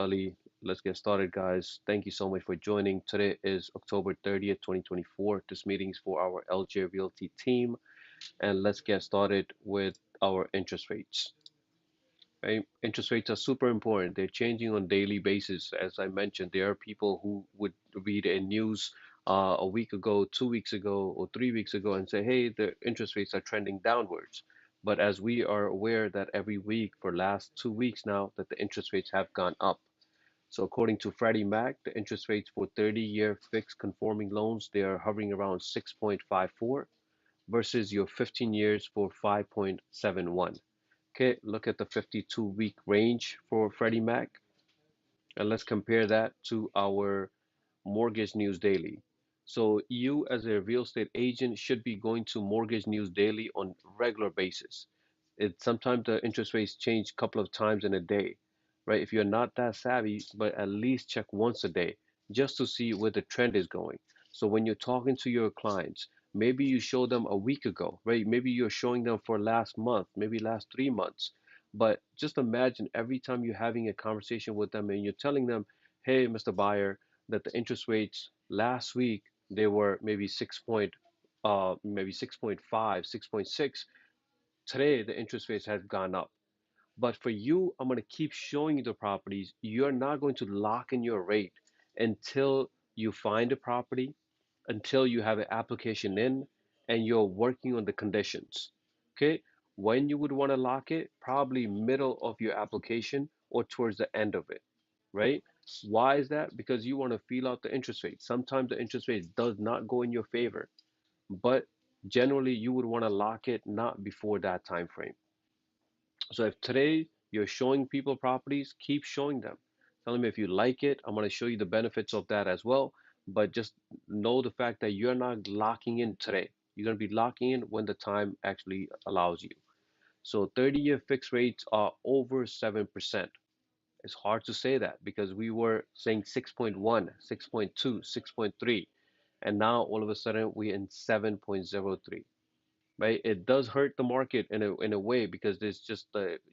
Ali. Let's get started, guys. Thank you so much for joining. Today is October 30th, 2024. This meeting is for our LJ Realty team, and let's get started with our interest rates. Right? Interest rates are super important. They're changing on daily basis. As I mentioned, there are people who would read a news a week ago, 2 weeks ago, or 3 weeks ago and say, hey, the interest rates are trending downwards. But as we are aware that every week for last 2 weeks now that the interest rates have gone up. So according to Freddie Mac, the interest rates for 30-year fixed conforming loans, they are hovering around 6.54 versus your 15 years for 5.71. Okay, look at the 52-week range for Freddie Mac, and let's compare that to our Mortgage News Daily. So you as a real estate agent should be going to Mortgage News Daily on regular basis. Sometimes the interest rates change a couple of times in a day, right? If you're not that savvy, but at least check once a day just to see where the trend is going. So when you're talking to your clients, maybe you show them a week ago, right? Maybe you're showing them for last month, maybe last 3 months. But just imagine every time you're having a conversation with them and you're telling them, hey, Mr. Buyer, that the interest rates last week they were maybe maybe 6.5, 6.6. Today the interest rates have gone up. But for you, I'm going to keep showing you the properties. You're not going to lock in your rate until you find a property, until you have an application in, and you're working on the conditions. Okay? When you would want to lock it, probably middle of your application or towards the end of it, right? Why is that? Because you want to feel out the interest rate. Sometimes the interest rate does not go in your favor, but generally you would want to lock it not before that time frame. So if today you're showing people properties, keep showing them. Tell them if you like it, I'm going to show you the benefits of that as well. But just know the fact that you're not locking in today. You're going to be locking in when the time actually allows you. So 30-year fixed rates are over 7%. It's hard to say that because we were saying 6.1, 6.2, 6.3, and now all of a sudden we're in 7.03, right? It does hurt the market in a way because there's just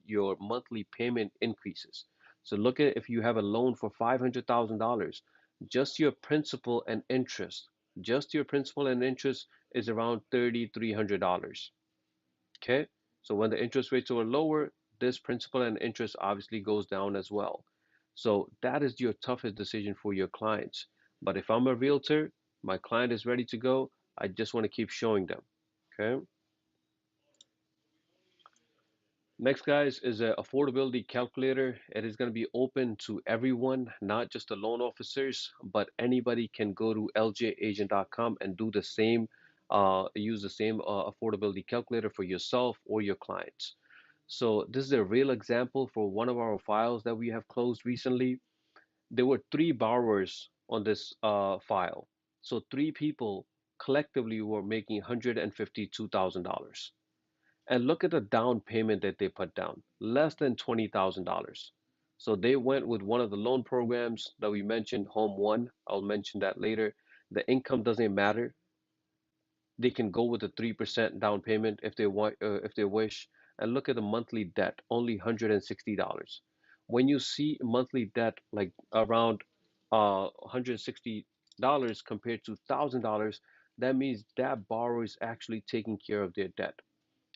your monthly payment increases. So look at if you have a loan for $500,000, just your principal and interest, just your principal and interest is around $3,300. Okay, so when the interest rates are lower, this principal and interest obviously goes down as well. So that is your toughest decision for your clients. But if I'm a realtor, my client is ready to go. I just want to keep showing them. Okay. Next, guys, is an affordability calculator. It is going to be open to everyone, not just the loan officers, but anybody can go to ljagent.com and do the same, use the same affordability calculator for yourself or your clients. So this is a real example for one of our files that we have closed recently. There were three borrowers on this file. So three people collectively were making $152,000. And look at the down payment that they put down, less than $20,000. So they went with one of the loan programs that we mentioned, Home One. I'll mention that later. The income doesn't matter. They can go with a 3% down payment if they want, if they wish. And look at the monthly debt, only $160. When you see monthly debt like around $160 compared to $1,000, that means that borrower is actually taking care of their debt.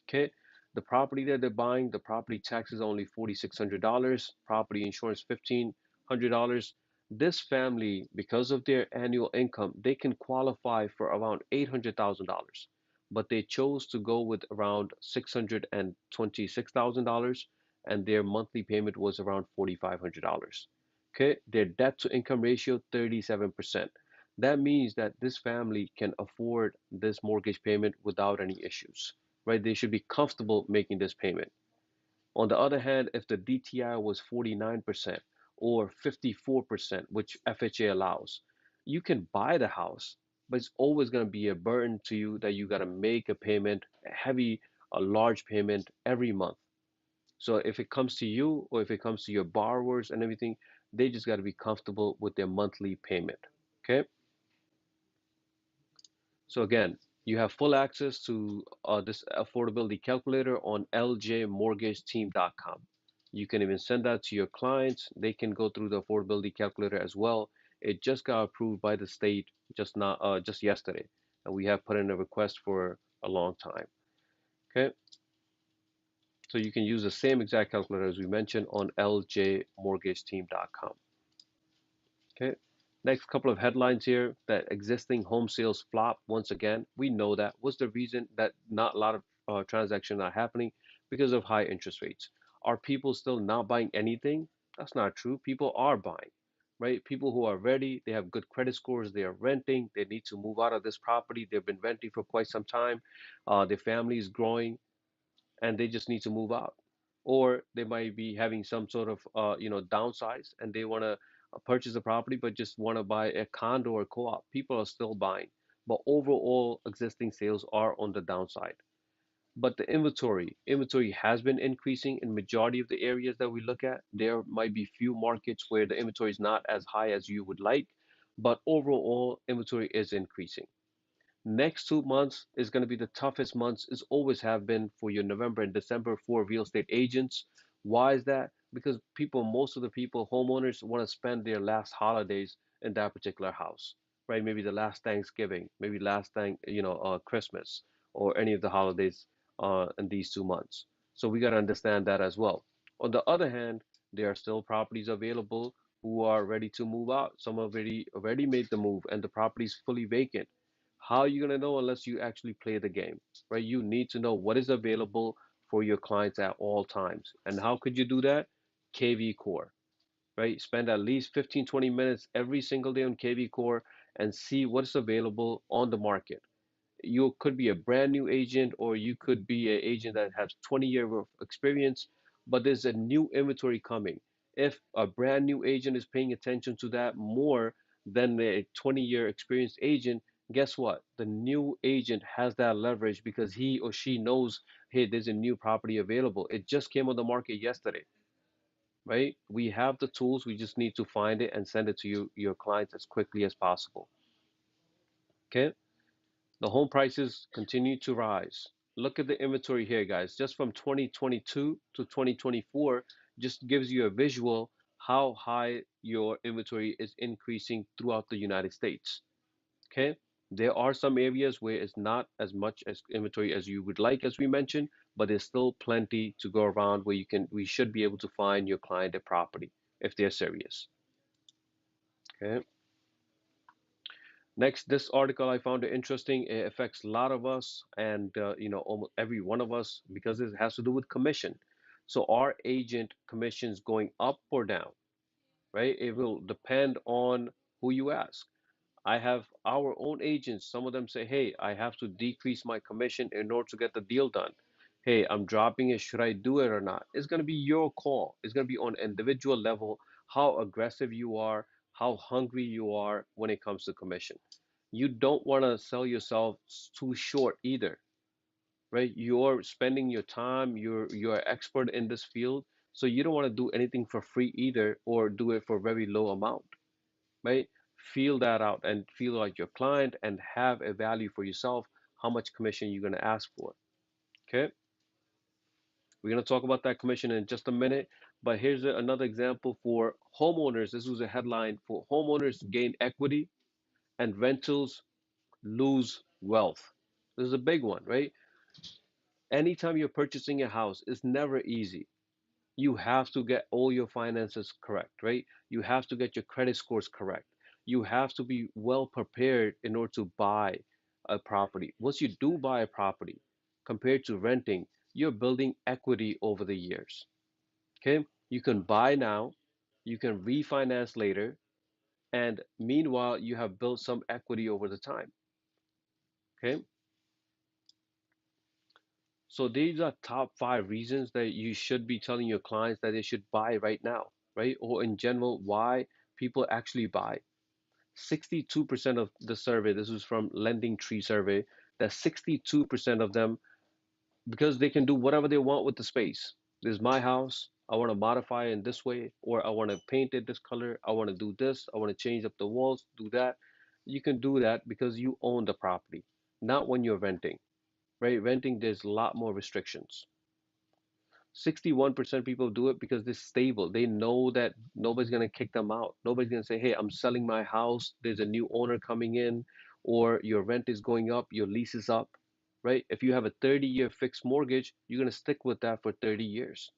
Okay, the property that they're buying, the property tax is only $4,600, property insurance $1,500. This family, because of their annual income, they can qualify for around $800,000, but they chose to go with around $626,000, and their monthly payment was around $4,500. Okay, their debt to income ratio 37%. That means that this family can afford this mortgage payment without any issues, right? They should be comfortable making this payment. On the other hand, if the DTI was 49% or 54%, which FHA allows, you can buy the house, but it's always going to be a burden to you that you got to make a payment, a large payment every month. So if it comes to you or if it comes to your borrowers and everything, they just got to be comfortable with their monthly payment. Okay. So again, you have full access to this affordability calculator on ljmortgageteam.com. You can even send that to your clients. They can go through the affordability calculator as well. It just got approved by the state just yesterday, and we have put in a request for a long time. Okay, so you can use the same exact calculator as we mentioned on ljmortgageteam.com. Okay. Next couple of headlines here that existing home sales flop once again. We know that. What's the reason that not a lot of transactions are happening? Because of high interest rates. Are people still not buying anything? That's not true. People are buying, right? People who are ready, they have good credit scores, they are renting, they need to move out of this property. They've been renting for quite some time. Their family is growing and they just need to move out. Or they might be having some sort of downsize and they want to purchase a property but just want to buy a condo or co-op. People are still buying, but overall existing sales are on the downside. But the inventory has been increasing in majority of the areas that we look at. There might be few markets where the inventory is not as high as you would like, but overall inventory is increasing. Next 2 months is going to be the toughest months, is always have been for your November and December for real estate agents. Why is that? Because most of the people, homeowners, want to spend their last holidays in that particular house, right? Maybe the last Thanksgiving, maybe Christmas, or any of the holidays in these 2 months. So we got to understand that as well. On the other hand, there are still properties available who are ready to move out. Some already made the move, and the property is fully vacant. How are you going to know unless you actually play the game, right? You need to know what is available for your clients at all times. And how could you do that? KV Core, right? Spend at least 15, 20 minutes every single day on KV Core and see what's available on the market. You could be a brand new agent or you could be an agent that has 20 years of experience, but there's a new inventory coming. If a brand new agent is paying attention to that more than a 20-year experienced agent, guess what? The new agent has that leverage because he or she knows, hey, there's a new property available. It just came on the market yesterday, right? We have the tools. We just need to find it and send it to your clients as quickly as possible. Okay? The home prices continue to rise. Look at the inventory here, guys. Just from 2022 to 2024, just gives you a visual how high your inventory is increasing throughout the United States. Okay. There are some areas where it's not as much as inventory as you would like, as we mentioned, but there's still plenty to go around where we should be able to find your client a property if they're serious. Okay. Next, this article I found it interesting. It affects a lot of us, and almost every one of us because it has to do with commission. So, are agent commissions going up or down? Right? It will depend on who you ask. I have our own agents. Some of them say, "Hey, I have to decrease my commission in order to get the deal done." Hey, I'm dropping it. Should I do it or not? It's going to be your call. It's going to be on individual level how aggressive you are, how hungry you are when it comes to commission. You don't want to sell yourself too short either, right? You're spending your time, you're an expert in this field, so you don't want to do anything for free either or do it for a very low amount, right? Feel that out and feel like your client and have a value for yourself, how much commission you're going to ask for. Okay? We're going to talk about that commission in just a minute, but here's another example for homeowners. This was a headline for homeowners gain equity and rentals lose wealth. This is a big one, right? Anytime you're purchasing a house, it's never easy. You have to get all your finances correct, right? You have to get your credit scores correct. You have to be well prepared in order to buy a property. Once you do buy a property, compared to renting, you're building equity over the years. Okay? You can buy now, you can refinance later, and meanwhile, you have built some equity over the time. Okay? So these are top 5 reasons that you should be telling your clients that they should buy right now, right? Or in general, why people actually buy. 62% of the survey, this was from Lending Tree survey, that 62% of them, because they can do whatever they want with the space. This is my house. I want to modify it in this way, or I want to paint it this color. I want to do this. I want to change up the walls, do that. You can do that because you own the property, not when you're renting, right? Renting, there's a lot more restrictions. 61% people do it because they're stable. They know that nobody's going to kick them out. Nobody's going to say, hey, I'm selling my house. There's a new owner coming in, or your rent is going up, your lease is up, right? If you have a 30-year fixed mortgage, you're going to stick with that for 30 years.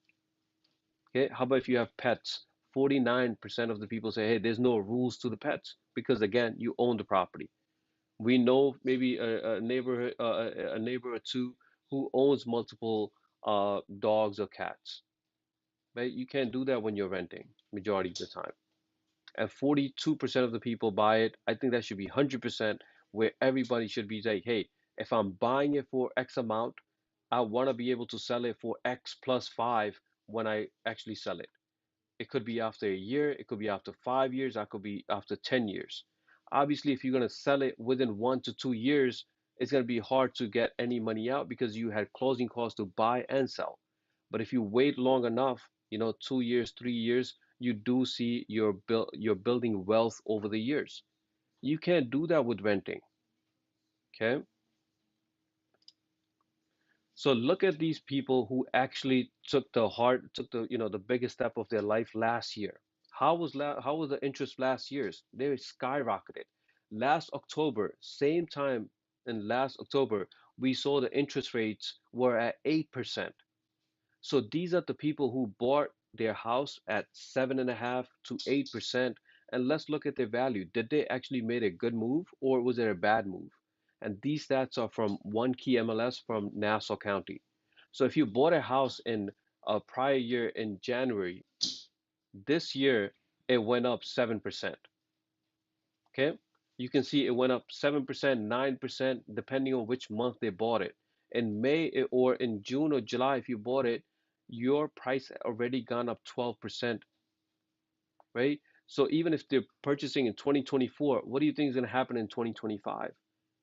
Okay. How about if you have pets? 49% of the people say, hey, there's no rules to the pets because, again, you own the property. We know maybe a neighbor or two who owns multiple dogs or cats, right? You can't do that when you're renting majority of the time. And 42% of the people buy it. I think that should be 100% where everybody should be like, hey, if I'm buying it for X amount, I want to be able to sell it for X plus five when I actually sell it. It could be after a year, it could be after 5 years, it could be after 10 years. Obviously, if you're going to sell it within 1 to 2 years, it's going to be hard to get any money out because you had closing costs to buy and sell. But if you wait long enough, 2 years, 3 years, you do see you're building wealth over the years. You can't do that with renting. Okay. So look at these people who actually took the biggest step of their life last year. How was the interest last year's? They skyrocketed. Last October, same time in last October, we saw the interest rates were at 8%. So these are the people who bought their house at 7.5 to 8%. And let's look at their value. Did they actually made a good move or was it a bad move? And these stats are from one key MLS from Nassau County. So if you bought a house in a prior year in January, this year it went up 7%. Okay? You can see it went up 7%, 9%, depending on which month they bought it. In or in June or July, if you bought it, your price already gone up 12%, right? So even if they're purchasing in 2024, what do you think is going to happen in 2025?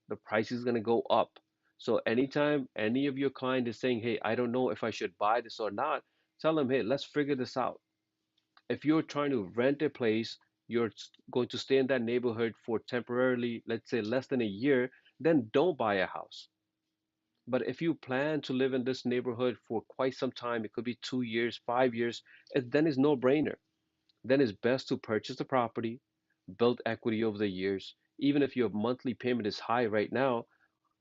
The price is going to go up. So anytime any of your client is saying, hey, I don't know if I should buy this or not, tell them, hey, let's figure this out. If you're trying to rent a place, you're going to stay in that neighborhood for temporarily, let's say less than a year, then don't buy a house. But if you plan to live in this neighborhood for quite some time, it could be 2 years, 5 years, then it's no brainer. Then it's best to purchase the property, build equity over the years. Even if your monthly payment is high right now,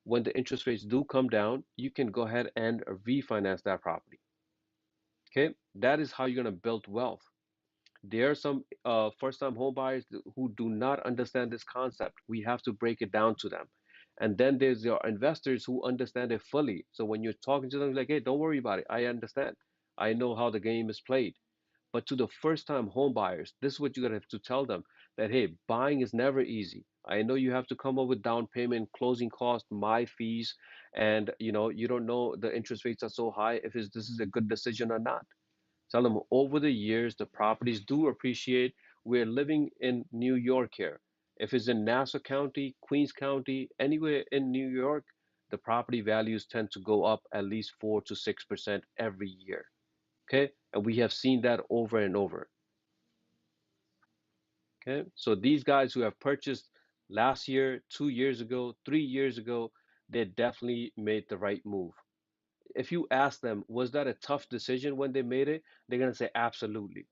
when the interest rates do come down, you can go ahead and refinance that property. Okay, that is how you're going to build wealth. There are some first-time home buyers who do not understand this concept. We have to break it down to them. And then there's your investors who understand it fully. So when you're talking to them, like, hey, don't worry about it. I understand. I know how the game is played. But to the first-time home buyers, this is what you're gonna have to tell them that, hey, buying is never easy. I know you have to come up with down payment, closing costs, my fees, and you don't know the interest rates are so high if this is a good decision or not. Tell them over the years, the properties do appreciate. We're living in New York here. If it's in Nassau County, Queens County, anywhere in New York, the property values tend to go up at least 4 to 6% every year. Okay. And we have seen that over and over. Okay. So these guys who have purchased last year, 2 years ago, 3 years ago, they definitely made the right move. If you ask them, was that a tough decision when they made it? They're gonna say absolutely.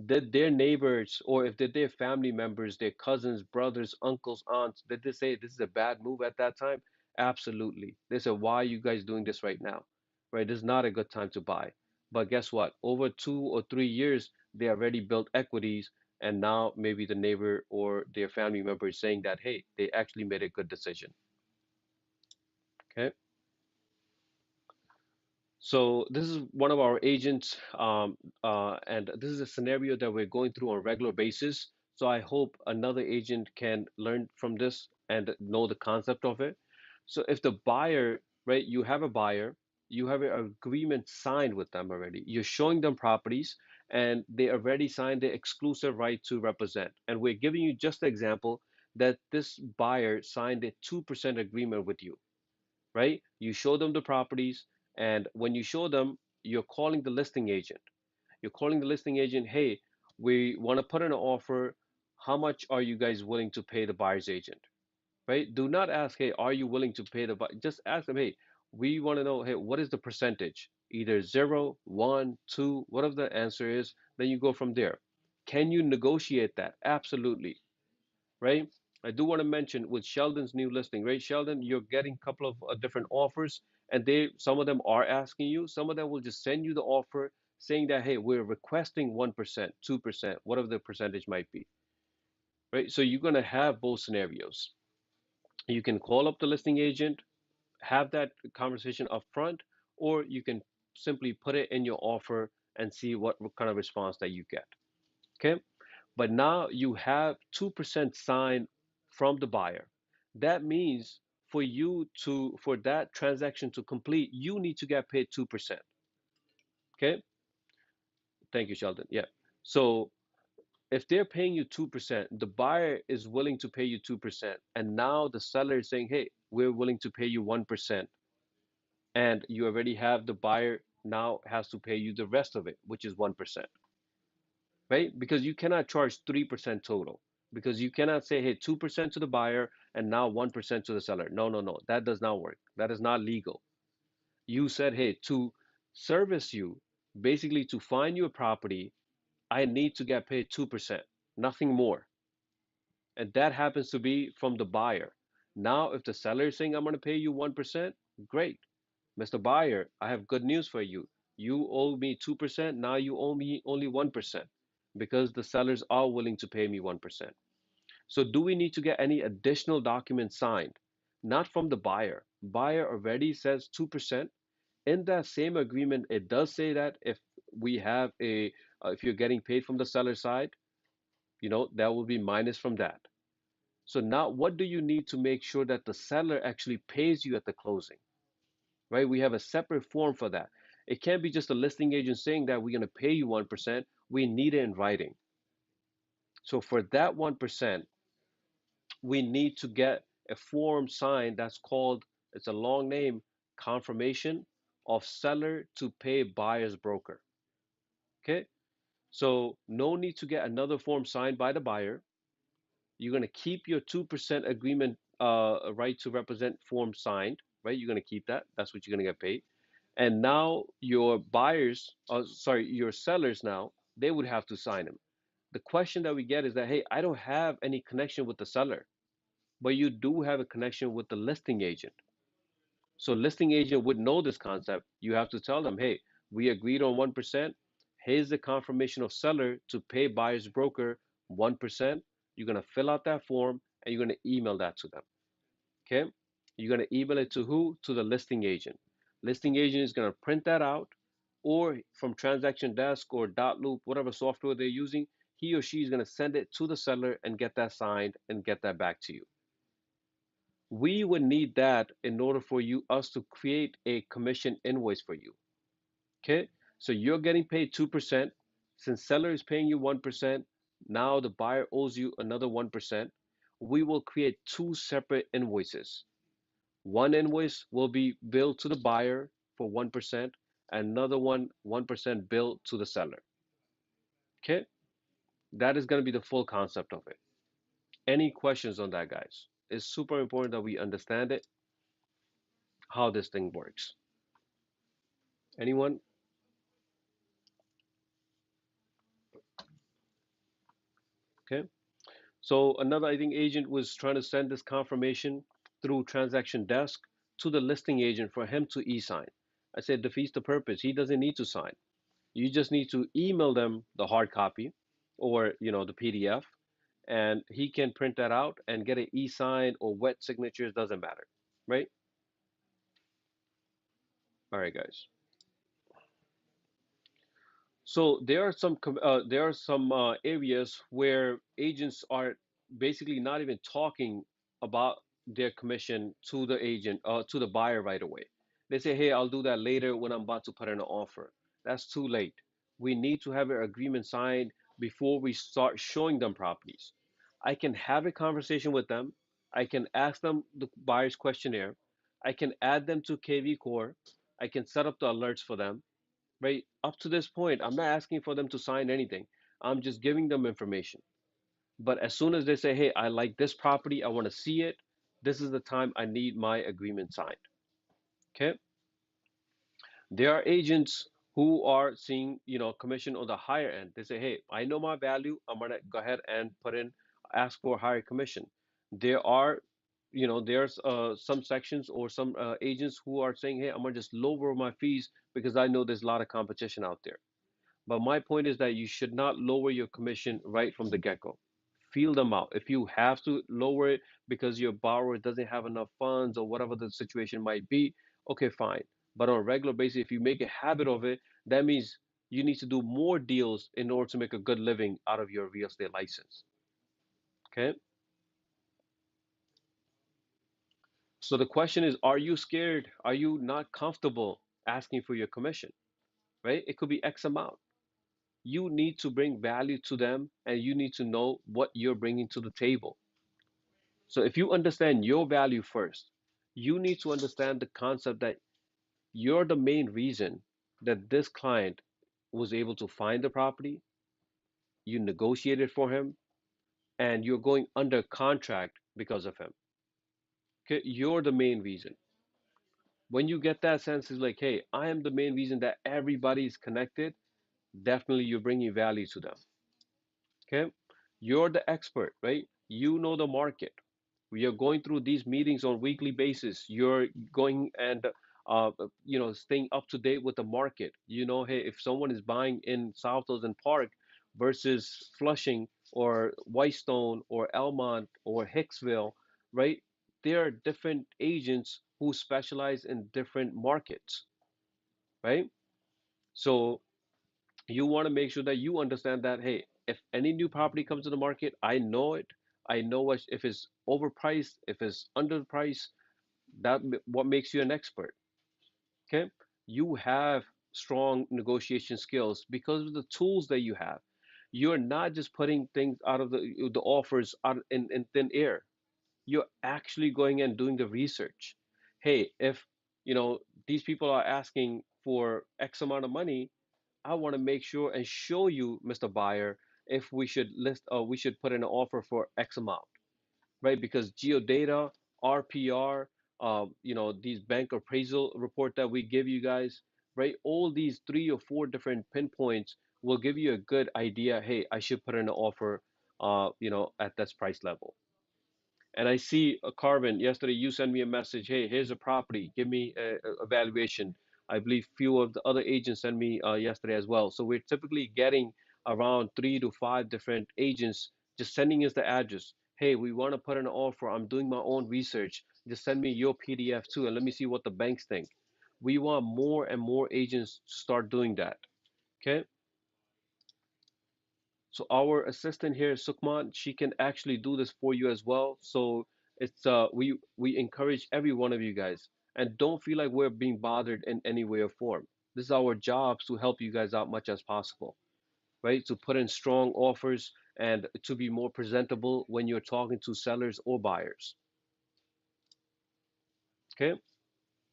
Did their neighbors or if did their family members, their cousins, brothers, uncles, aunts, did they say this is a bad move at that time? Absolutely. They said, why are you guys doing this right now? Right? This is not a good time to buy. But guess what? Over 2 or 3 years, they already built equities, and now maybe the neighbor or their family member is saying that, hey, they actually made a good decision. Okay. So this is one of our agents, and this is a scenario that we're going through on a regular basis. So I hope another agent can learn from this and know the concept of it. So if the buyer, right, you have a buyer, you have an agreement signed with them already. You're showing them properties, and they already signed the exclusive right to represent. And we're giving you just the example that this buyer signed a 2% agreement with you, right? You show them the properties, and when you show them, you're calling the listing agent. You're calling the listing agent, hey, we want to put in an offer. How much are you guys willing to pay the buyer's agent? Right? Do not ask, hey, are you willing to pay the buyer? Just ask them, hey, we want to know, hey, what is the percentage? either 0, 1, 2, whatever the answer is, then you go from there. Can you negotiate that? Absolutely, right? I do want to mention with Sheldon's new listing, right? Sheldon, you're getting a couple of different offers, and some of them are asking you, some of them will just send you the offer saying that, hey, we're requesting 1%, 2%, whatever the percentage might be, right? So you're going to have both scenarios. You can call up the listing agent, have that conversation up front, or you can simply put it in your offer and see what kind of response that you get. Okay. But now you have 2% signed from the buyer. That means for that transaction to complete, you need to get paid 2%. Okay. Thank you, Sheldon. Yeah. So if they're paying you 2%, the buyer is willing to pay you 2%. And now the seller is saying, hey, we're willing to pay you 1%. And you already have the buyer now has to pay you the rest of it, which is 1%, right? Because you cannot charge 3% total, because you cannot say, hey, 2% to the buyer and now 1% to the seller. No, no, no, that does not work. That is not legal. You said, hey, to service you, basically to find you a property, I need to get paid 2%, nothing more. And that happens to be from the buyer. Now, if the seller is saying, I'm going to pay you 1%, great. Mr. Buyer, I have good news for you. You owe me 2%, now you owe me only 1% because the sellers are willing to pay me 1%. So, do we need to get any additional documents signed? Not from the buyer. Buyer already says 2%. In that same agreement, it does say that if you're getting paid from the seller side, that will be minus from that. So now what do you need to make sure that the seller actually pays you at the closing? Right? We have a separate form for that. It can't be just a listing agent saying that we're going to pay you 1%. We need it in writing. So for that 1%, we need to get a form signed that's called, it's a long name, confirmation of seller to pay buyer's broker. Okay? So no need to get another form signed by the buyer. You're going to keep your 2% agreement right to represent form signed, right? You're going to keep that. That's what you're going to get paid. And now your sellers now, they would have to sign them. The question that we get is that, hey, I don't have any connection with the seller, but you do have a connection with the listing agent. So listing agent would know this concept. You have to tell them, hey, we agreed on 1%. Here's the confirmation of seller to pay buyer's broker 1%. You're going to fill out that form and you're going to email that to them. Okay. You're going to email it to who? To the listing agent. Listing agent is going to print that out, or from Transaction Desk or Dot Loop, whatever software they're using, he or she is going to send it to the seller and get that signed and get that back to you. We would need that in order for us to create a commission invoice for you. Okay, so you're getting paid 2%. Since seller is paying you 1%, now the buyer owes you another 1%. We will create two separate invoices. One invoice will be billed to the buyer for 1%, and another 1% billed to the seller. Okay, that is going to be the full concept of it. Any questions on that, guys? It's super important that we understand it, how this thing works. Anyone? Okay. So another, I think, agent was trying to send this confirmation through transaction desk to the listing agent for him to e-sign. I said defeats the purpose. He doesn't need to sign. You just need to email them the hard copy or the PDF, and he can print that out and get an e-sign or wet signatures, doesn't matter. Right? All right, guys. So there are some areas where agents are basically not even talking about their commission to the agent to the buyer right away. They say, "Hey, I'll do that later when I'm about to put in an offer." That's too late. We need to have an agreement signed before we start showing them properties. I can have a conversation with them. I can ask them the buyer's questionnaire. I can add them to KV Core. I can set up the alerts for them, right? Up to this point, I'm not asking for them to sign anything. I'm just giving them information. But as soon as they say, hey, I like this property, I want to see it, this is the time I need my agreement signed. Okay. There are agents who are seeing, commission on the higher end. They say, hey, I know my value. I'm gonna go ahead and ask for higher commission. There are, there's some sections or some agents who are saying, hey, I'm gonna just lower my fees because I know there's a lot of competition out there. But my point is that you should not lower your commission right from the get-go. Feel them out. If you have to lower it because your borrower doesn't have enough funds or whatever the situation might be, okay, fine. But on a regular basis, if you make a habit of it, that means you need to do more deals in order to make a good living out of your real estate license. Okay? So the question is, are you scared? Are you not comfortable asking for your commission? Right? It could be X amount. You need to bring value to them and you need to know what you're bringing to the table. So if you understand your value first, you need to understand the concept that you're the main reason that this client was able to find the property, you negotiated for him, and you're going under contract because of him. Okay, you're the main reason. When you get that sense, it's like, hey, I am the main reason that everybody's connected. Definitely, you're bringing value to them. Okay, you're the expert, right? You know the market. We are going through these meetings on weekly basis. You're going and staying up to date with the market. You know, hey, if someone is buying in South Ocean Park versus Flushing or Whitestone or Elmont or Hicksville, right? There are different agents who specialize in different markets, right? So you want to make sure that you understand that, hey, if any new property comes to the market, I know it. I know if it's overpriced, if it's underpriced. What makes you an expert. Okay, you have strong negotiation skills because of the tools that you have. You're not just putting things out of the offers out in thin air. You're actually going and doing the research. Hey, if these people are asking for X amount of money, I want to make sure and show you, Mr. Buyer, if we should put in an offer for X amount, right? Because geodata, RPR, these bank appraisal report that we give you guys, right? All these 3 or 4 different pinpoints will give you a good idea. Hey, I should put in an offer, at this price level. And I see a Carvin yesterday. You sent me a message. Hey, here's a property. Give me a valuation. I believe few of the other agents sent me yesterday as well. So we're typically getting around 3 to 5 different agents just sending us the address. Hey, we want to put in an offer. I'm doing my own research. Just send me your PDF too, and let me see what the banks think. We want more and more agents to start doing that. Okay. So our assistant here, Sukman, she can actually do this for you as well. So it's we encourage every one of you guys, and don't feel like we're being bothered in any way or form. This is our jobs to help you guys out much as possible, right? To put in strong offers and to be more presentable when you're talking to sellers or buyers. Okay?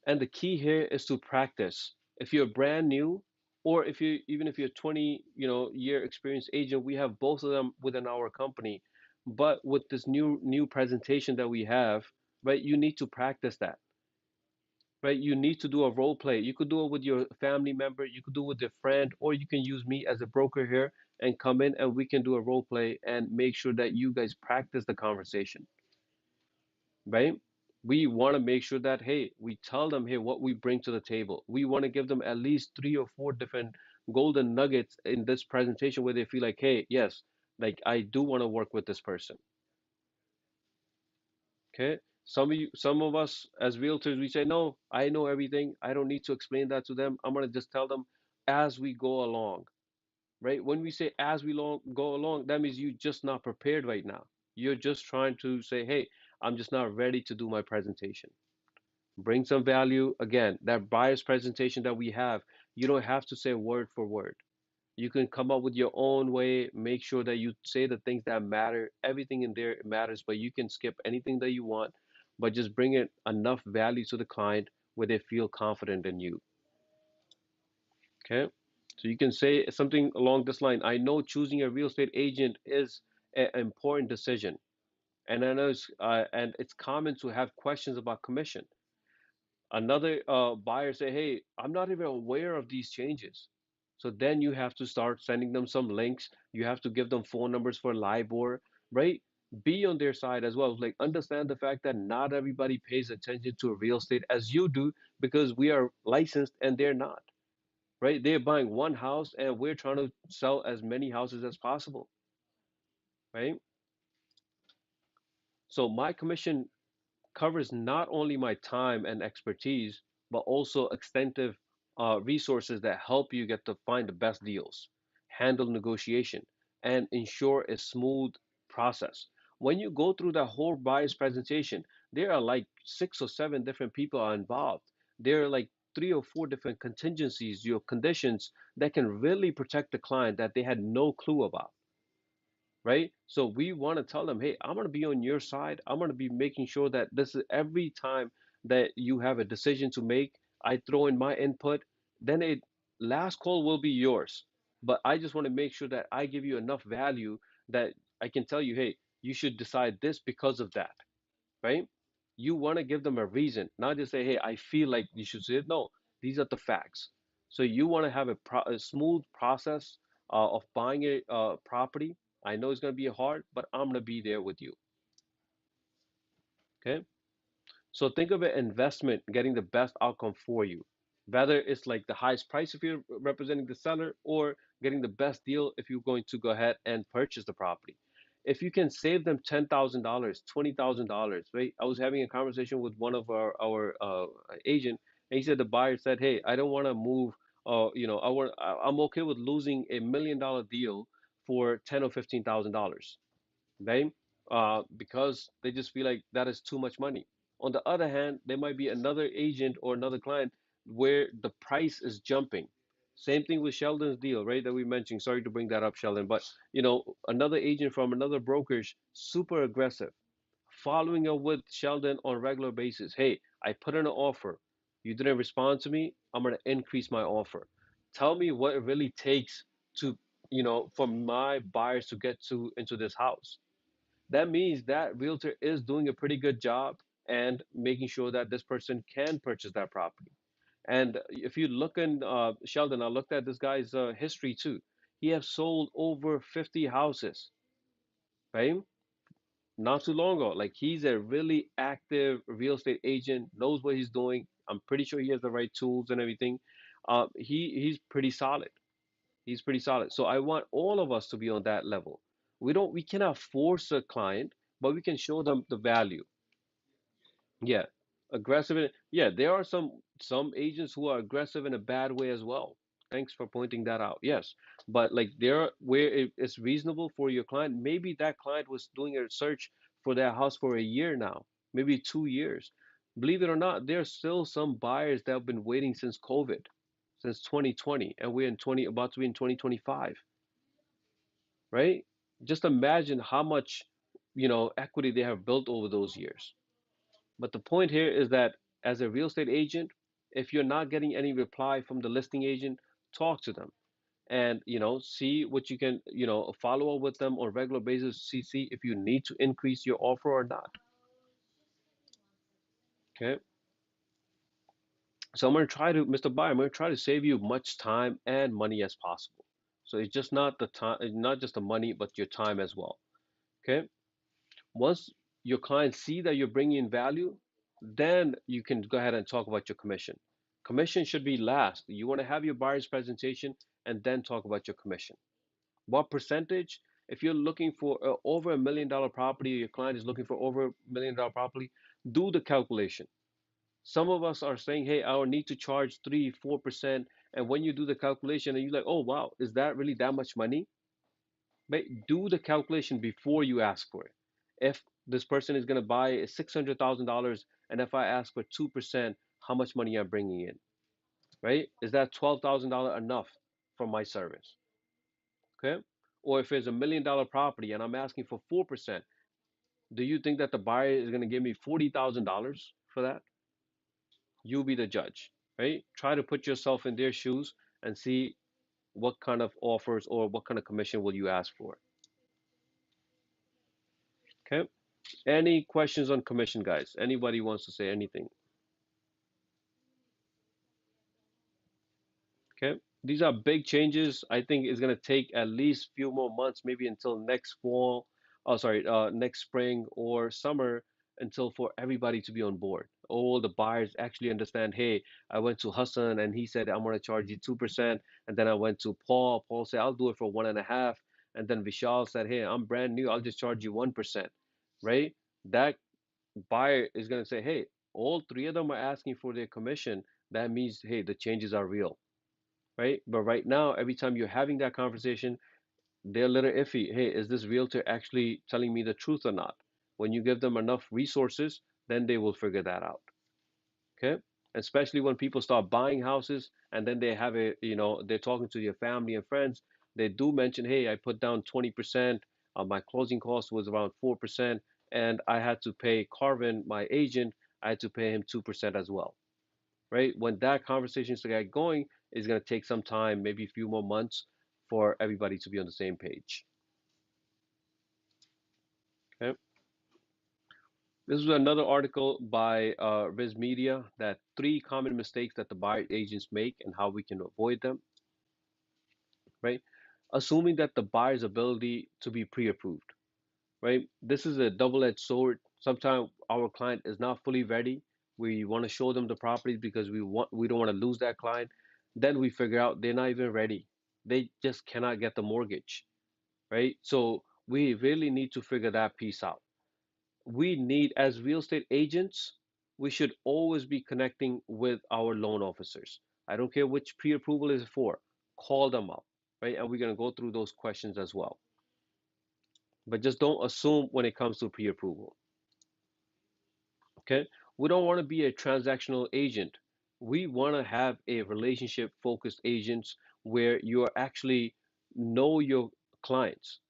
And the key here is to practice. If you're brand new, or if you're 20, year experienced agent, we have both of them within our company. But with this new presentation that we have, right, you need to practice that. Right? You need to do a role play. You could do it with your family member, you could do it with a friend, or you can use me as a broker here and come in and we can do a role play and make sure that you guys practice the conversation, right? We want to make sure that, hey, we tell them, hey, what we bring to the table. We want to give them at least 3 or 4 different golden nuggets in this presentation where they feel like, hey, yes, like I do want to work with this person. Okay. Some of us as realtors, we say, no, I know everything. I don't need to explain that to them. I'm gonna just tell them as we go along, right? When we say go along, that means you're just not prepared right now. You're just trying to say, hey, I'm just not ready to do my presentation. Bring some value. Again, that bias presentation that we have, you don't have to say word for word. You can come up with your own way, make sure that you say the things that matter. Everything in there matters, but you can skip anything that you want, but just bring it enough value to the client where they feel confident in you. Okay? So you can say something along this line. I know choosing a real estate agent is an important decision. And I know and it's common to have questions about commission. Another buyer say, hey, I'm not even aware of these changes. So then you have to start sending them some links. You have to give them phone numbers for LIBOR, right? Be on their side as well. Like understand the fact that not everybody pays attention to real estate as you do because we are licensed and they're not, right? They're buying one house and we're trying to sell as many houses as possible, right? So my commission covers not only my time and expertise, but also extensive resources that help you get to find the best deals, handle negotiation, and ensure a smooth process. When you go through the whole buyer's presentation, there are like 6 or 7 different people are involved. There are like 3 or 4 different contingencies, your conditions that can really protect the client that they had no clue about, right? So we want to tell them, hey, I'm going to be on your side. I'm going to be making sure that this is every time that you have a decision to make, I throw in my input, then it last call will be yours. But I just want to make sure that I give you enough value that I can tell you, hey, you should decide this because of that, right? You want to give them a reason, not just say, hey, I feel like you should say it. No, these are the facts. So you want to have a smooth process of buying a property. I know it's going to be hard, but I'm going to be there with you. Okay. So think of an investment getting the best outcome for you. Whether it's like the highest price if you're representing the seller or getting the best deal if you're going to go ahead and purchase the property. If you can save them $10,000, $20,000, right? I was having a conversation with one of our agent, and he said the buyer said, "Hey, I don't want to move. I'm okay with losing $1 million deal for $10 or $15,000." Right? Because they just feel like that is too much money. On the other hand, there might be another agent or another client where the price is jumping. Same thing with Sheldon's deal, right? That we mentioned. Sorry to bring that up, Sheldon, but another agent from another brokerage, super aggressive, following up with Sheldon on a regular basis. Hey, I put in an offer. You didn't respond to me. I'm gonna increase my offer. Tell me what it really takes to, for my buyers to get to into this house. That means that realtor is doing a pretty good job and making sure that this person can purchase that property. And if you look in Sheldon, I looked at this guy's history too. He has sold over 50 houses, right? Not too long ago. Like he's a really active real estate agent, knows what he's doing. I'm pretty sure he has the right tools and everything. He's pretty solid. He's pretty solid. So I want all of us to be on that level. We cannot force a client, but we can show them the value. Yeah. Aggressive yeah, there are some agents who are aggressive in a bad way as well. Thanks for pointing that out. Yes. But like there where it's reasonable for your client, maybe that client was doing a search for their house for a year now, maybe 2 years. Believe it or not, there are still some buyers that have been waiting since COVID, since 2020, and we're in 20 about to be in 2025, right? Just imagine how much, equity they have built over those years. But the point here is that as a real estate agent, if you're not getting any reply from the listing agent, talk to them and see what you can, follow up with them on a regular basis, see if you need to increase your offer or not. Okay. So I'm going to try to, Mr. Buyer, I'm going to try to save you much time and money as possible. So it's just not the time, not just the money, but your time as well. Okay. Once your clients see that you're bringing in value, then you can go ahead and talk about your commission. Commission should be last. You want to have your buyer's presentation and then talk about your commission. What percentage? If you're looking for over $1 million property, your client is looking for over $1 million property, do the calculation. Some of us are saying, hey, I will need to charge 3, 4%. And when you do the calculation and you're like, oh, wow, is that really that much money? But do the calculation before you ask for it. If this person is going to buy $600,000, and if I ask for 2%, how much money I'm bringing in, right? Is that $12,000 enough for my service? Okay. Or if it's $1 million property and I'm asking for 4%, do you think that the buyer is going to give me $40,000 for that? You be the judge, right? Try to put yourself in their shoes and see what kind of offers or what kind of commission will you ask for. Okay. Any questions on commission, guys? Anybody wants to say anything? Okay. These are big changes. I think it's going to take at least few more months, maybe until next fall, oh sorry, next spring or summer until for everybody to be on board. All the buyers actually understand, hey, I went to Hassan and he said I'm going to charge you 2%. And then I went to Paul. Paul said I'll do it for 1.5. And then Vishal said, hey, I'm brand new. I'll just charge you 1%. Right? That buyer is going to say, hey, all three of them are asking for their commission. That means, hey, the changes are real, right? But right now, every time you're having that conversation, they're a little iffy. Hey, is this realtor actually telling me the truth or not? When you give them enough resources, then they will figure that out. Okay? Especially when people start buying houses and then they have they're talking to your family and friends, they do mention, hey, I put down 20%, my closing cost was around 4%, and I had to pay Carvin, my agent, I had to pay him 2% as well, right? When that conversation is to get going, it's going to take some time, maybe a few more months for everybody to be on the same page. Okay. This is another article by Riz Media that three common mistakes that the buyer agents make and how we can avoid them, right? Assuming that the buyer's ability to be pre-approved, right? This is a double-edged sword. Sometimes our client is not fully ready. We want to show them the properties because we don't want to lose that client. Then we figure out they're not even ready. They just cannot get the mortgage, right? So we really need to figure that piece out. We need, as real estate agents, we should always be connecting with our loan officers. I don't care which pre-approval is for, call them up, right? And we're going to go through those questions as well. But just don't assume when it comes to pre-approval. Okay. We don't want to be a transactional agent. We want to have a relationship focused agents where you are actually know your clients.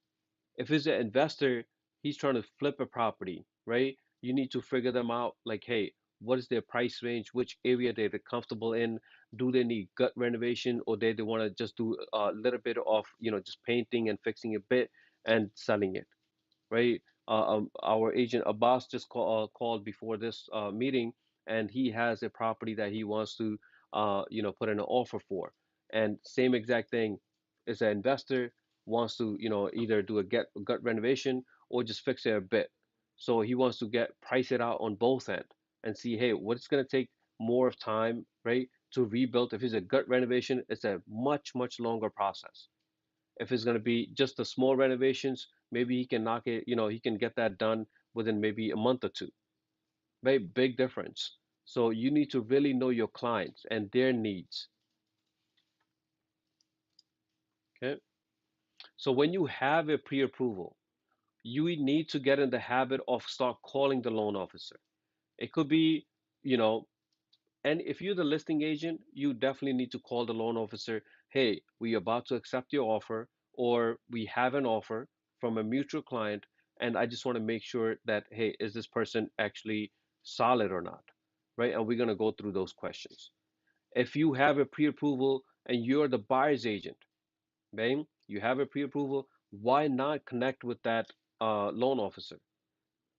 If it's an investor, he's trying to flip a property, right? You need to figure them out like, hey, what is their price range? Which area they're comfortable in? Do they need gut renovation or they want to just do a little bit of, just painting and fixing a bit and selling it? Right? Our agent Abbas just called before this meeting, and he has a property that he wants to, put in an offer for. And same exact thing is an investor wants to, either do a gut renovation or just fix it a bit. So he wants to price it out on both end and see, hey, what's going to take more of time, right, to rebuild. If it's a gut renovation, it's a much longer process. If it's going to be just the small renovations, maybe he can knock it, he can get that done within maybe a month or two. Very big difference. So you need to really know your clients and their needs. Okay. So when you have a pre-approval, you need to get in the habit of start calling the loan officer. It could be, you know, And if you're the listing agent, you definitely need to call the loan officer. Hey, we are about to accept your offer, or we have an offer from a mutual client, and I just want to make sure that, hey, is this person actually solid or not? Right? And we're going to go through those questions. If you have a pre-approval and you're the buyer's agent, bang, you have a pre-approval, why not connect with that loan officer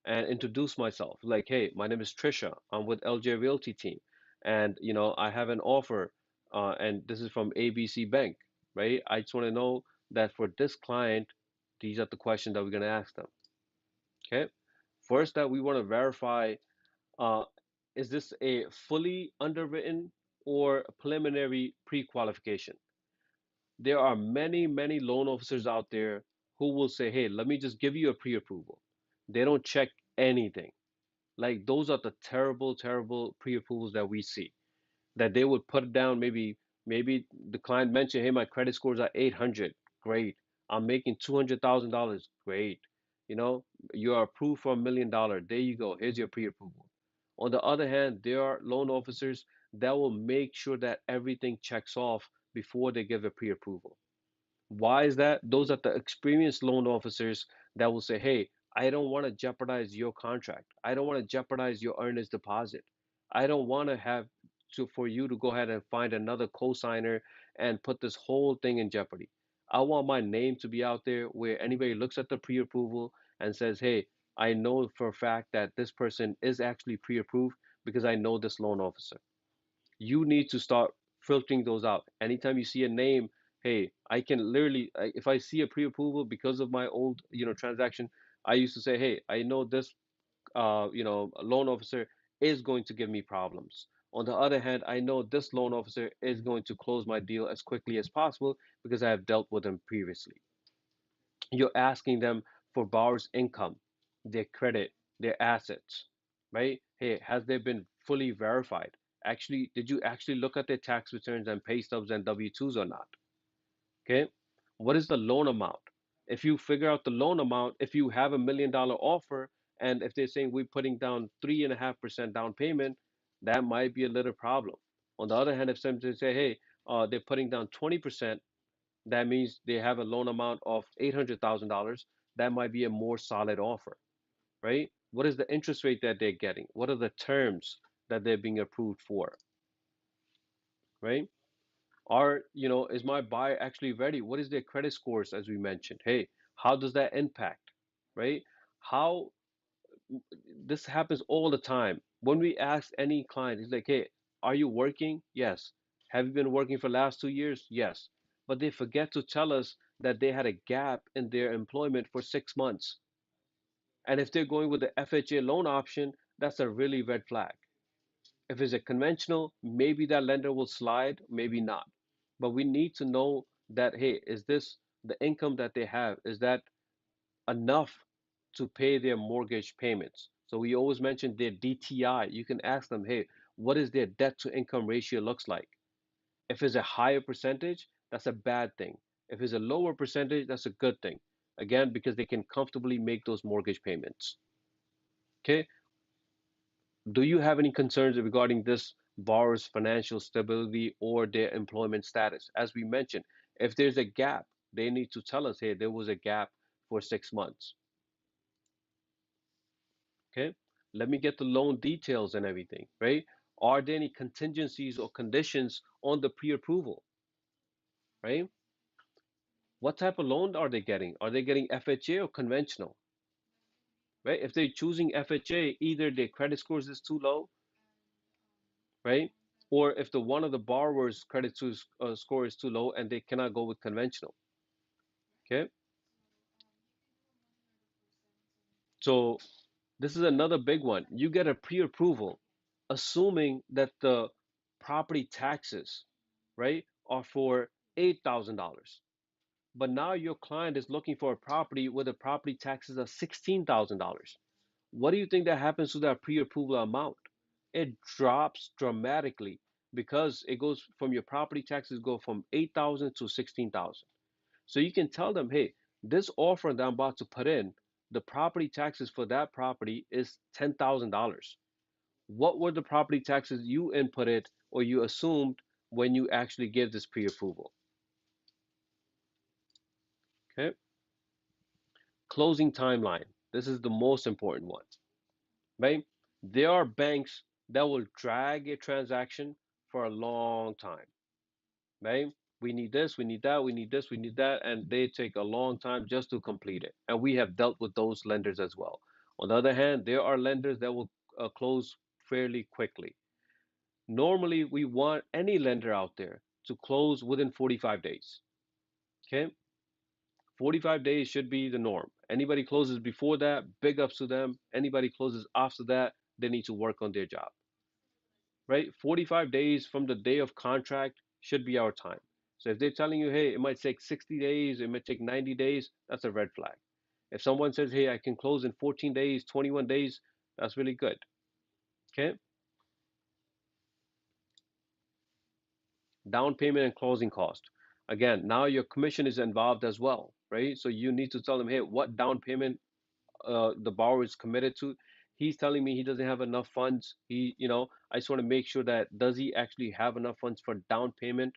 and introduce myself? Like, hey, my name is Trisha. I'm with LJ Realty Team, and I have an offer, and this is from ABC Bank, right? I just want to know that for this client, these are the questions that we're going to ask them. Okay. First, that we want to verify, uh, is this a fully underwritten or a preliminary pre-qualification? There are many loan officers out there who will say, hey, let me just give you a pre-approval. They don't check anything. Like those are the terrible pre-approvals that we see. That they would put down, maybe the client mentioned, hey, my credit scores are 800. Great. I'm making $200,000. Great. You know, you are approved for $1 million. There you go. Here's your pre-approval. On the other hand, there are loan officers that will make sure that everything checks off before they give a pre-approval. Why is that? Those are the experienced loan officers that will say, hey, I don't want to jeopardize your contract. I don't want to jeopardize your earnest deposit. I don't want to have for you to go ahead and find another co-signer and put this whole thing in jeopardy. I want my name to be out there where anybody looks at the pre-approval and says, hey, I know for a fact that this person is actually pre-approved because I know this loan officer. You need to start filtering those out. Anytime you see a name, hey, I can literally, if I see a pre-approval because of my old, transaction, I used to say, hey, I know this, loan officer is going to give me problems. On the other hand, I know this loan officer is going to close my deal as quickly as possible because I have dealt with them previously. You're asking them for borrower's income, their credit, their assets, right? Hey, has they been fully verified? Actually, did you actually look at their tax returns and pay stubs and W-2s or not? Okay. What is the loan amount? If you figure out the loan amount, if you have $1 million offer, and if they're saying we're putting down 3.5% down payment, that might be a little problem. On the other hand, if somebody say, hey, they're putting down 20%, that means they have a loan amount of $800,000. That might be a more solid offer, right? What is the interest rate that they're getting? What are the terms that they're being approved for, right? Is my buyer actually ready? What is their credit scores, as we mentioned? Hey, how does that impact, right? How this happens all the time. When we ask any client, it's like, hey, are you working? Yes. Have you been working for the last 2 years? Yes. But they forget to tell us that they had a gap in their employment for 6 months. And if they're going with the FHA loan option, that's a really red flag. If it's a conventional, maybe that lender will slide, maybe not. But we need to know that, hey, is this the income that they have? Is that enough to pay their mortgage payments? So we always mention their DTI. You can ask them, hey, what is their debt to income ratio looks like? If it's a higher percentage, that's a bad thing. If it's a lower percentage, that's a good thing. Again, because they can comfortably make those mortgage payments. Okay, do you have any concerns regarding this borrower's financial stability or their employment status? As we mentioned, if there's a gap, they need to tell us, hey, there was a gap for 6 months. Okay, let me get the loan details and everything, right? Are there any contingencies or conditions on the pre-approval, right? What type of loan are they getting? Are they getting FHA or conventional, right? If they're choosing FHA, either their credit scores is too low, right? Or if the one of the borrower's score is too low and they cannot go with conventional. Okay, so this is another big one. You get a pre-approval, assuming that the property taxes, right, are for $8,000. But now your client is looking for a property where the property taxes are $16,000. What do you think that happens to that pre-approval amount? It drops dramatically because it goes from your property taxes go from 8,000 to 16,000. So you can tell them, hey, this offer that I'm about to put in, the property taxes for that property is $10,000. What were the property taxes you inputted or you assumed when you actually gave this pre-approval? Okay. Closing timeline. This is the most important one, right? There are banks that will drag a transaction for a long time, right? We need this, we need that, we need this, we need that, and they take a long time just to complete it. And we have dealt with those lenders as well. On the other hand, there are lenders that will close fairly quickly. Normally, we want any lender out there to close within 45 days. Okay? 45 days should be the norm. Anybody closes before that, big ups to them. Anybody closes after that, they need to work on their job, right? 45 days from the day of contract should be our time. So if they're telling you, hey, it might take 60 days, it might take 90 days, that's a red flag. If someone says, hey, I can close in 14 days, 21 days, that's really good. Okay? Down payment and closing cost. Again, now your commission is involved as well, right? So you need to tell them, hey, what down payment the borrower is committed to. He's telling me he doesn't have enough funds. I just want to make sure that does he actually have enough funds for down payment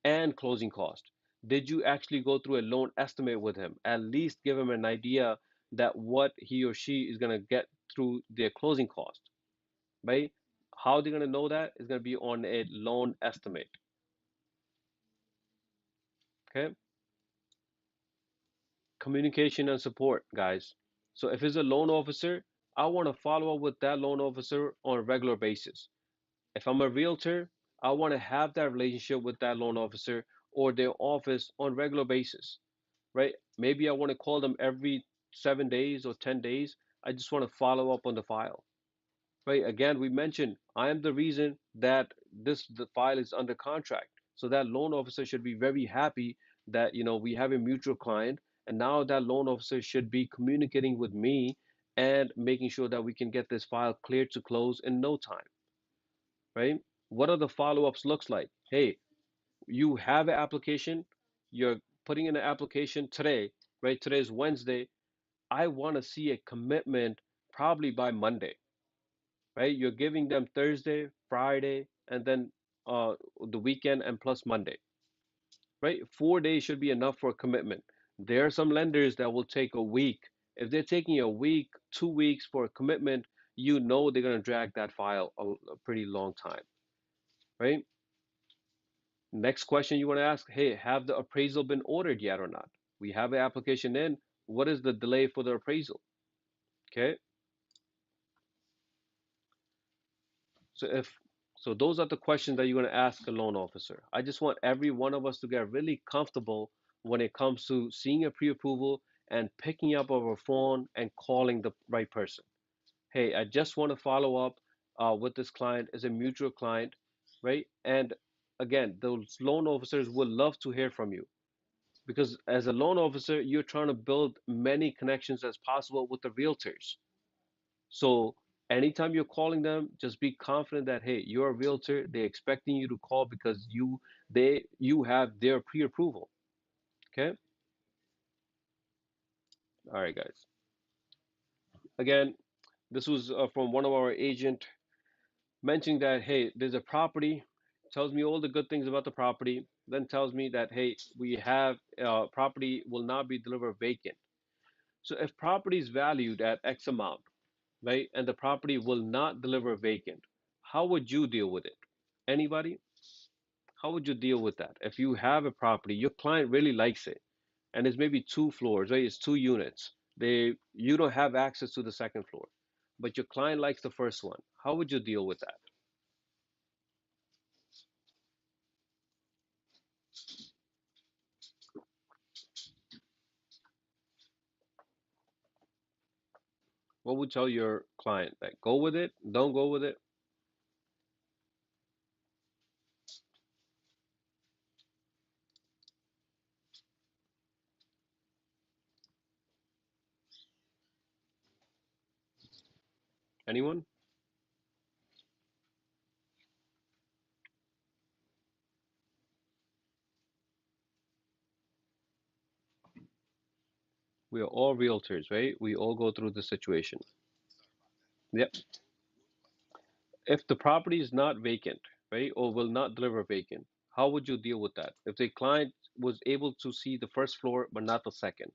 and closing cost? Did you actually go through a loan estimate with him? At least give him an idea that what he or she is going to get through their closing cost, right? How they're going to know that is going to be on a loan estimate. Okay, communication and support, guys. So if it's a loan officer, I want to follow up with that loan officer on a regular basis. If I'm a realtor, I want to have that relationship with that loan officer or their office on regular basis, right? Maybe I want to call them every 7 days or 10 days. I just want to follow up on the file, right? Again, we mentioned I am the reason that the file is under contract. So that loan officer should be very happy that we have a mutual client, and now that loan officer should be communicating with me and making sure that we can get this file cleared to close in no time, right? What are the follow-ups looks like? Hey, you have an application, you're putting in an application today, right? Today is Wednesday. I want to see a commitment probably by Monday, right? You're giving them Thursday, Friday, and then the weekend and plus Monday, right? 4 days should be enough for a commitment. There are some lenders that will take a week. If they're taking a week, 2 weeks for a commitment, they're going to drag that file a pretty long time, right? Next question you want to ask, hey, have the appraisal been ordered yet or not? We have an application in. What is the delay for the appraisal? Okay. So if so those are the questions that you're going to ask a loan officer. I just want every one of us to get really comfortable when it comes to seeing a pre-approval and picking up our phone and calling the right person. Hey, I just want to follow up with this client as a mutual client, right? And again, those loan officers would love to hear from you because as a loan officer, you're trying to build many connections as possible with the realtors. So anytime you're calling them, just be confident that hey, you're a realtor. They're expecting you to call because you have their pre-approval. Okay. All right, guys. Again, this was from one of our agent mentioning that hey, there's a property, tells me all the good things about the property, then tells me that hey, we have property will not be delivered vacant. So if property is valued at X amount, right, and the property will not deliver vacant, how would you deal with it? Anybody? How would you deal with that? If you have a property, your client really likes it, and it's maybe 2 floors, right? It's 2 units. You don't have access to the second floor, but your client likes the first one. How would you deal with that? What would you tell your client? Like, go with it, don't go with it? Anyone? We are all realtors, right? We all go through the situation. Yep. If the property is not vacant, right, or will not deliver vacant, how would you deal with that? If the client was able to see the first floor but not the second?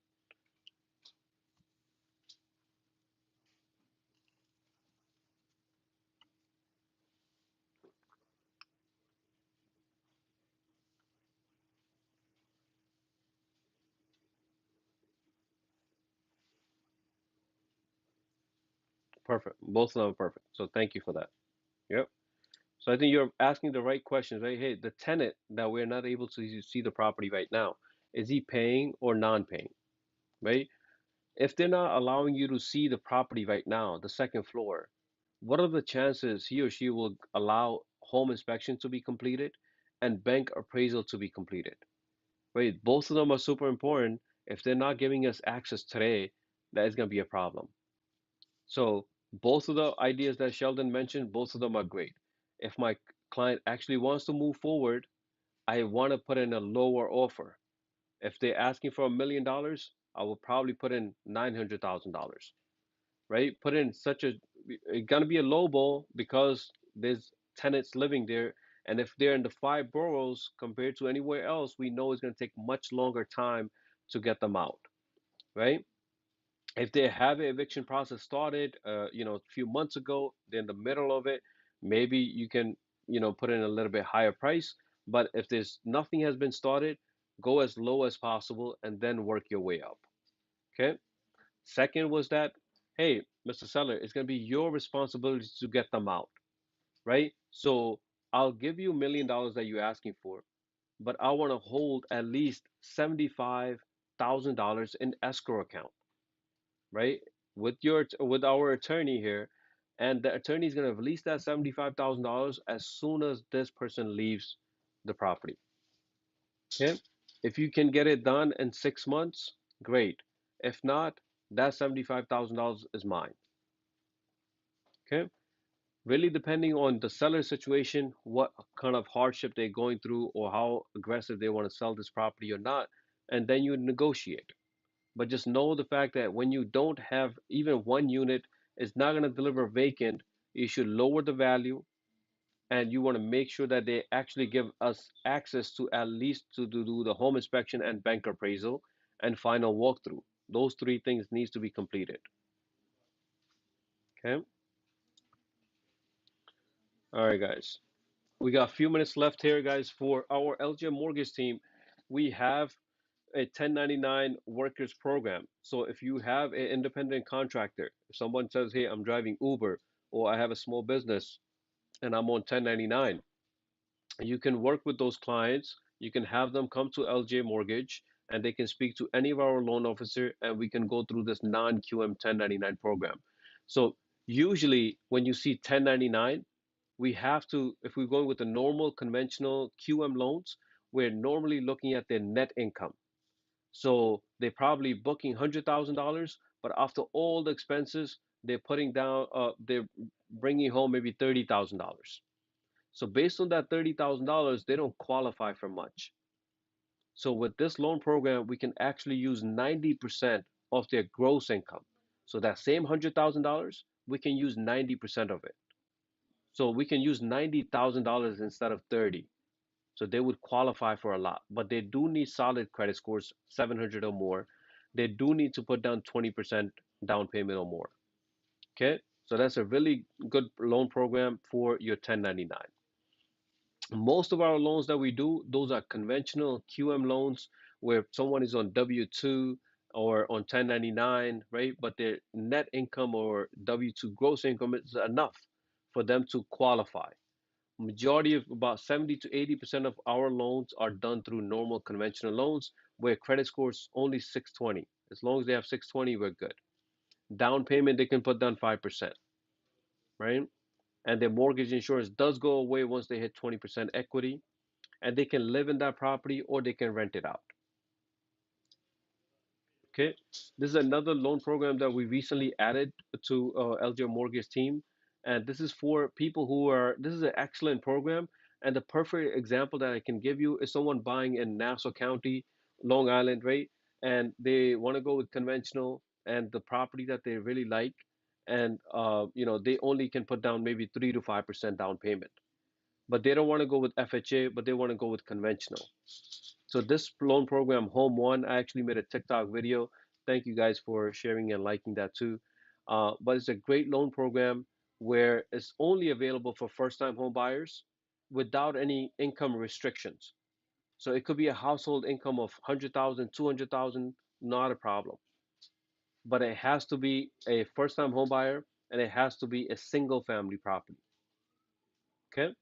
Perfect. Both of them are perfect. So thank you for that. Yep. So I think you're asking the right questions, right? Hey, the tenant that we're not able to see the property right now, is he paying or non-paying, right? If they're not allowing you to see the property right now, the second floor, what are the chances he or she will allow home inspection to be completed and bank appraisal to be completed? Right? Both of them are super important. If they're not giving us access today, that is going to be a problem. So both of the ideas that Sheldon mentioned, both of them are great. If my client actually wants to move forward, I want to put in a lower offer. If they're asking for $1 million, I will probably put in $900,000, right? Put in such a, it's gonna be a low ball because there's tenants living there. And if they're in the five boroughs compared to anywhere else, we know it's gonna take much longer time to get them out, right? If they have an eviction process started, a few months ago, they're in the middle of it, maybe you can, put in a little bit higher price. But if there's nothing has been started, go as low as possible and then work your way up. Okay. Second was that, hey, Mr. Seller, it's going to be your responsibility to get them out, right? So I'll give you $1 million that you're asking for, but I want to hold at least $75,000 in escrow account, right? With our attorney here, and the attorney is going to release that $75,000 as soon as this person leaves the property. Okay? If you can get it done in 6 months, great. If not, that $75,000 is mine. Okay? Really depending on the seller situation, what kind of hardship they're going through, or how aggressive they want to sell this property or not, and then you negotiate. But just know the fact that when you don't have even one unit, it's not going to deliver vacant. You should lower the value, and you want to make sure that they actually give us access to at least to do the home inspection and bank appraisal and final walkthrough. Those three things needs to be completed. Okay. All right, guys. We got a few minutes left here, guys, for our LJ Mortgage team. We have a 1099 workers program. So if you have an independent contractor, if someone says, "Hey, I'm driving Uber," or "I have a small business and I'm on 1099," you can work with those clients. You can have them come to LJ Mortgage and they can speak to any of our loan officer and we can go through this non-QM 1099 program. So usually when you see 1099, we have to, if we're going with the normal conventional QM loans, we're normally looking at their net income. So they're probably booking $100,000, but after all the expenses, they're bringing home maybe $30,000. So based on that $30,000, they don't qualify for much. So with this loan program, we can actually use 90% of their gross income. So that same $100,000, we can use 90% of it. So we can use $90,000 instead of 30. So they would qualify for a lot, but they do need solid credit scores, 700 or more. They do need to put down 20% down payment or more. Okay, so that's a really good loan program for your 1099. Most of our loans that we do, those are conventional QM loans where someone is on W-2 or on 1099, right? But their net income or W-2 gross income is enough for them to qualify. Majority of about 70 to 80% of our loans are done through normal conventional loans where credit score is only 620. As long as they have 620, we're good. Down payment, they can put down 5%, right? And their mortgage insurance does go away once they hit 20% equity, and they can live in that property or they can rent it out. Okay, this is another loan program that we recently added to LJ Mortgage team, and this is for people who are. This is an excellent program, and the perfect example that I can give you is someone buying in Nassau County, Long Island, right? And they want to go with conventional and the property that they really like, and they only can put down maybe 3 to 5% down payment, but they don't want to go with FHA, but they want to go with conventional. So this loan program, Home One, I actually made a TikTok video. Thank you guys for sharing and liking that too. But it's a great loan program where it's only available for first-time home buyers without any income restrictions. So it could be a household income of 100,000, 200,000, not a problem. But it has to be a first-time home buyer and it has to be a single family property. Okay?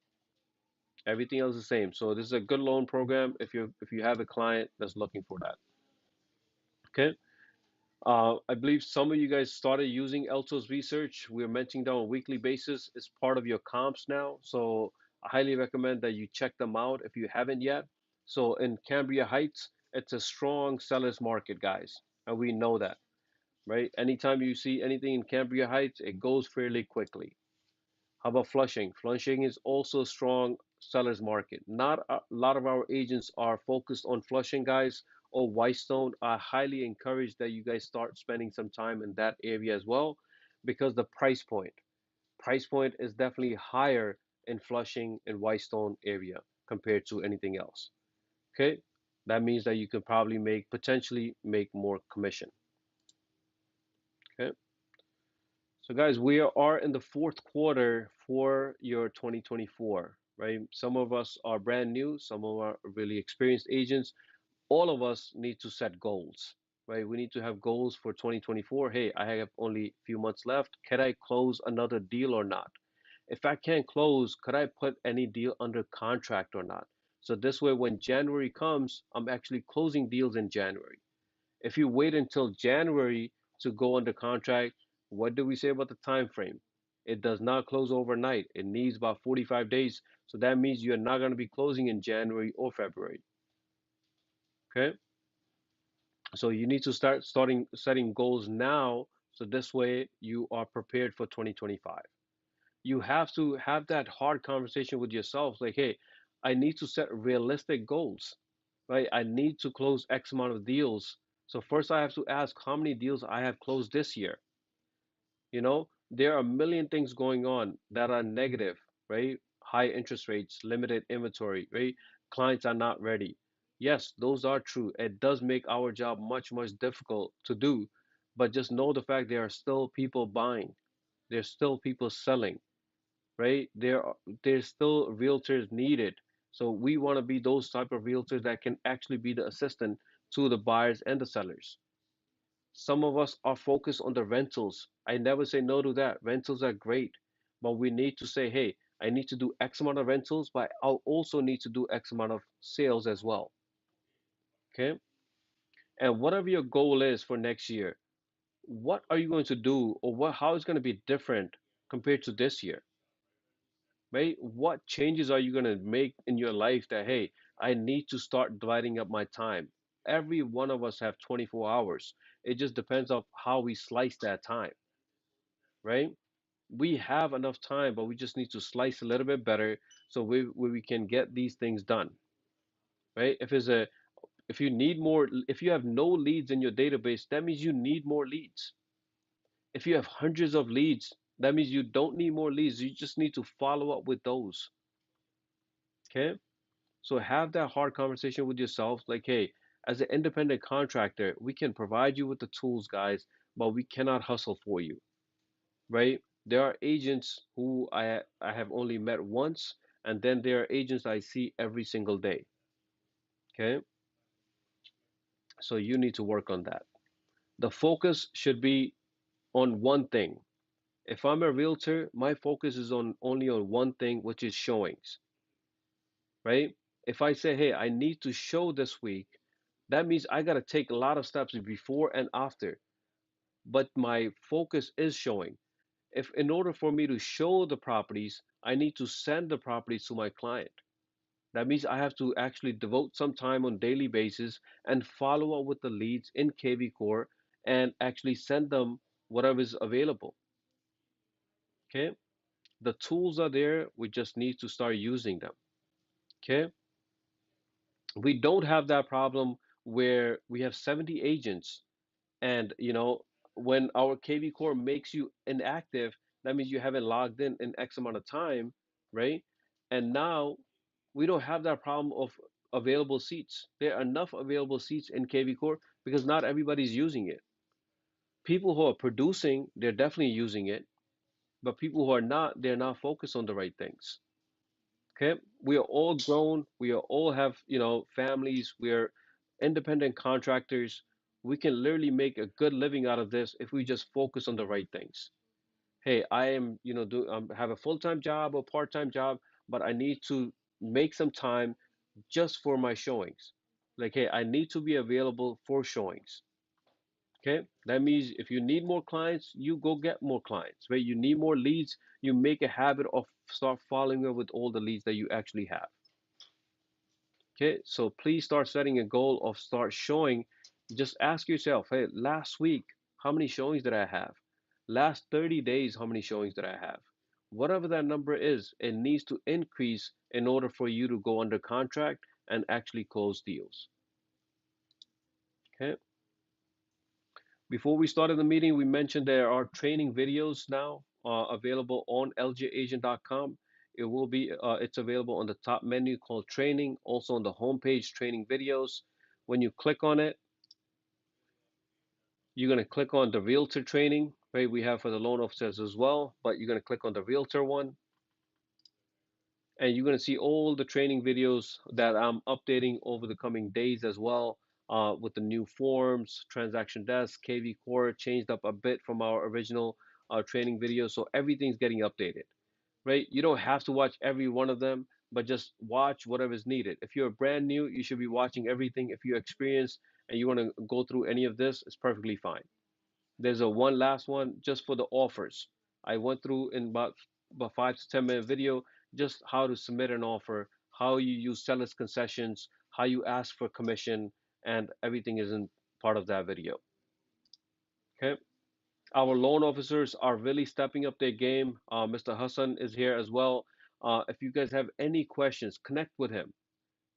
Everything else is the same. So this is a good loan program if you have a client that's looking for that. Okay. I believe some of you guys started using Elto's research. We're mentioning that on a weekly basis. It's part of your comps now. So I highly recommend that you check them out if you haven't yet. So in Cambria Heights, it's a strong seller's market, guys. And we know that, right? Anytime you see anything in Cambria Heights, it goes fairly quickly. How about Flushing? Flushing is also a strong seller's market. Not a lot of our agents are focused on Flushing, guys, or Whitestone. I highly encourage that you guys start spending some time in that area as well because the price point is definitely higher in Flushing and Whitestone area compared to anything else. Okay? That means that you could probably potentially make more commission. Okay? So guys, we are in the fourth quarter for your 2024, right? Some of us are brand new, some of our really experienced agents. All of us need to set goals, right? We need to have goals for 2024. Hey, I have only a few months left. Can I close another deal or not? If I can't close, could I put any deal under contract or not? So this way, when January comes, I'm actually closing deals in January. If you wait until January to go under contract, what do we say about the time frame? It does not close overnight. It needs about 45 days. So that means you're not going to be closing in January or February. Okay? So you need to starting setting goals now so this way you are prepared for 2025. You have to have that hard conversation with yourself like, hey, I need to set realistic goals, right? I need to close X amount of deals. So first I have to ask how many deals I have closed this year. There are a million things going on that are negative, right? High interest rates, limited inventory, right? Clients are not ready. Yes, those are true. It does make our job much, much difficult to do, but just know the fact there are still people buying. There's still people selling, right? There's still realtors needed. So we want to be those type of realtors that can actually be the assistant to the buyers and the sellers. Some of us are focused on the rentals. I never say no to that. Rentals are great, but we need to say, hey, I need to do X amount of rentals, but I'll also need to do X amount of sales as well. Okay. And whatever your goal is for next year, what are you going to do or how is going to be different compared to this year? Right? What changes are you going to make in your life that, hey, I need to start dividing up my time? Every one of us have 24 hours. It just depends on how we slice that time, right? We have enough time, but we just need to slice a little bit better so we can get these things done, right? If you need more, if you have no leads in your database, that means you need more leads. If you have hundreds of leads, that means you don't need more leads. You just need to follow up with those. Okay? So have that hard conversation with yourself like, hey, as an independent contractor, we can provide you with the tools, guys, but we cannot hustle for you, right? There are agents who I have only met once, and then there are agents I see every single day. Okay? So you need to work on that. The focus should be on one thing. If I'm a realtor, my focus is on only on one thing, which is showings, right? If I say, hey, I need to show this week, that means I got to take a lot of steps before and after. But my focus is showing. If in order for me to show the properties, I need to send the properties to my client. That means I have to actually devote some time on daily basis and follow up with the leads in KV Core and actually send them whatever is available. Okay? The tools are there. We just need to start using them. Okay? We don't have that problem where we have 70 agents and when our KV Core makes you inactive, that means you haven't logged in X amount of time, right? And now we don't have that problem of available seats. There are enough available seats in KV Core because not everybody's using it. People who are producing, they're definitely using it, but people who are not, they're not focused on the right things. Okay? We are all grown, we are all have, families, we're independent contractors. We can literally make a good living out of this if we just focus on the right things. Hey, I am, have a full-time job or part-time job, but I need to make some time just for my showings. Like, hey, I need to be available for showings. Okay, that means if you need more clients, you go get more clients, right? You need more leads, you make a habit of start following up with all the leads that you actually have. Okay, so please start setting a goal of start showing. Just ask yourself, hey, last week, how many showings did I have? Last 30 days, how many showings did I have? Whatever that number is, it needs to increase in order for you to go under contract and actually close deals. Okay. Before we started the meeting, we mentioned there are training videos now available on ljagent.com. It's available on the top menu called training, also on the homepage training videos. When you click on it, you're going to click on the realtor training, right? We have for the loan officers as well, but you're going to click on the realtor one. And you're going to see all the training videos that I'm updating over the coming days as well, with the new forms, transaction desk, KV Core changed up a bit from our original training video. So everything's getting updated. right? You don't have to watch every one of them, but just watch whatever is needed. If you're brand new, you should be watching everything. If you're experienced and you want to go through any of this, it's perfectly fine. There's a one last one just for the offers. I went through in about 5 to 10 minute video just how to submit an offer, how you use seller's concessions, how you ask for commission, and everything is in part of that video. Okay. Our loan officers are really stepping up their game. Mr. Hassan is here as well. If you guys have any questions, connect with him,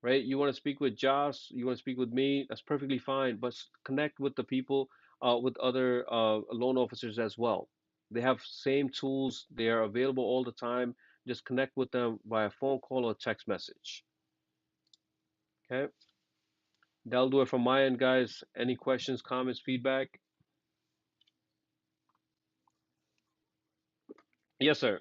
right? You want to speak with Josh, you want to speak with me, that's perfectly fine, but connect with the people, with other loan officers as well. They have same tools, they are available all the time. Just connect with them via phone call or text message. Okay, that'll do it from my end, guys. Any questions, comments, feedback? Yes, sir.